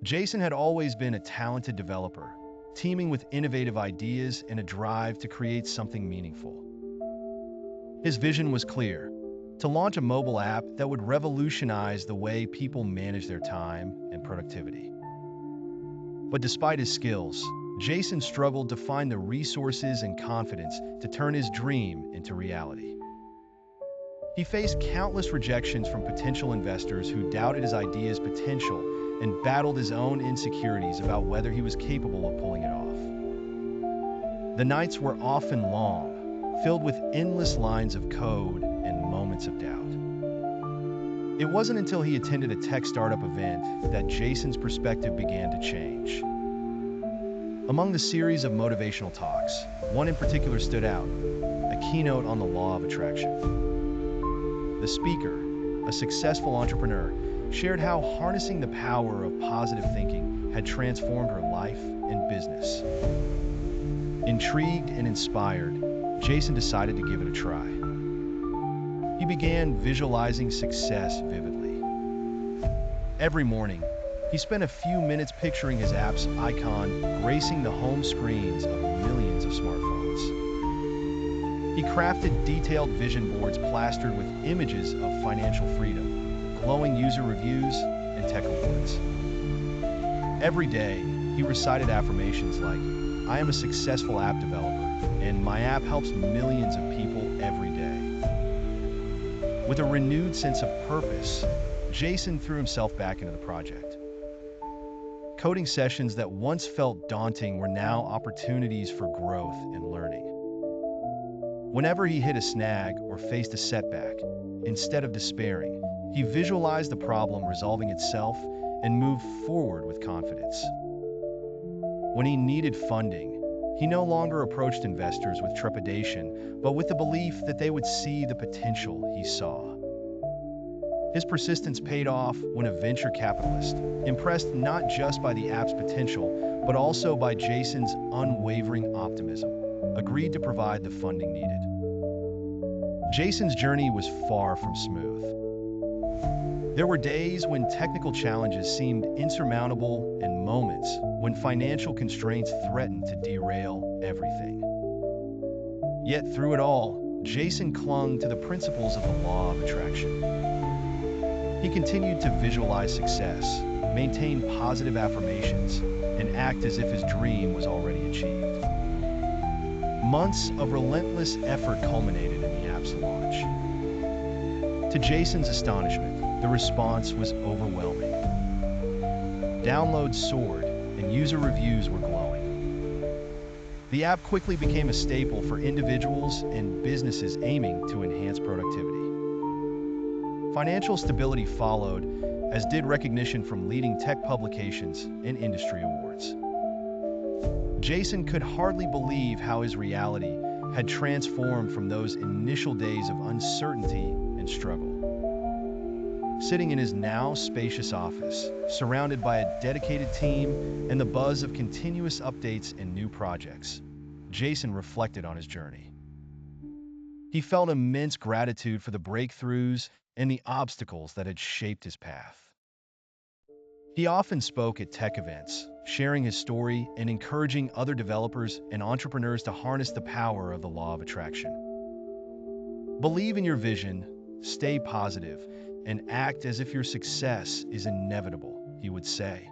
Jason had always been a talented developer, teeming with innovative ideas and a drive to create something meaningful. His vision was clear: to launch a mobile app that would revolutionize the way people manage their time and productivity. But despite his skills, Jason struggled to find the resources and confidence to turn his dream into reality. He faced countless rejections from potential investors who doubted his idea's potential and battled his own insecurities about whether he was capable of pulling it off. The nights were often long, filled with endless lines of code and moments of doubt. It wasn't until he attended a tech startup event that Jason's perspective began to change. Among the series of motivational talks, one in particular stood out: a keynote on the law of attraction. The speaker, a successful entrepreneur, shared how harnessing the power of positive thinking had transformed her life and business. Intrigued and inspired, Jason decided to give it a try. He began visualizing success vividly. Every morning, he spent a few minutes picturing his app's icon gracing the home screens of millions of smartphones. He crafted detailed vision boards plastered with images of financial freedom, glowing user reviews, and tech awards. Every day, he recited affirmations like, "I am a successful app developer, and my app helps millions of people every day." With a renewed sense of purpose, Jason threw himself back into the project. Coding sessions that once felt daunting were now opportunities for growth and learning. Whenever he hit a snag or faced a setback, instead of despairing, he visualized the problem resolving itself and moved forward with confidence. When he needed funding, he no longer approached investors with trepidation, but with the belief that they would see the potential he saw. His persistence paid off when a venture capitalist, impressed not just by the app's potential, but also by Jason's unwavering optimism, agreed to provide the funding needed. Jason's journey was far from smooth. There were days when technical challenges seemed insurmountable and moments when financial constraints threatened to derail everything. Yet through it all, Jason clung to the principles of the law of attraction. He continued to visualize success, maintain positive affirmations, and act as if his dream was already achieved. Months of relentless effort culminated in the app's launch. To Jason's astonishment, the response was overwhelming. Downloads soared, and user reviews were glowing. The app quickly became a staple for individuals and businesses aiming to enhance productivity. Financial stability followed, as did recognition from leading tech publications and industry awards. Jason could hardly believe how his reality had transformed from those initial days of uncertainty and struggle. Sitting in his now spacious office, surrounded by a dedicated team and the buzz of continuous updates and new projects, Jason reflected on his journey. He felt immense gratitude for the breakthroughs and the obstacles that had shaped his path. He often spoke at tech events, sharing his story and encouraging other developers and entrepreneurs to harness the power of the law of attraction. Believe in your vision, stay positive, and act as if your success is inevitable, he would say.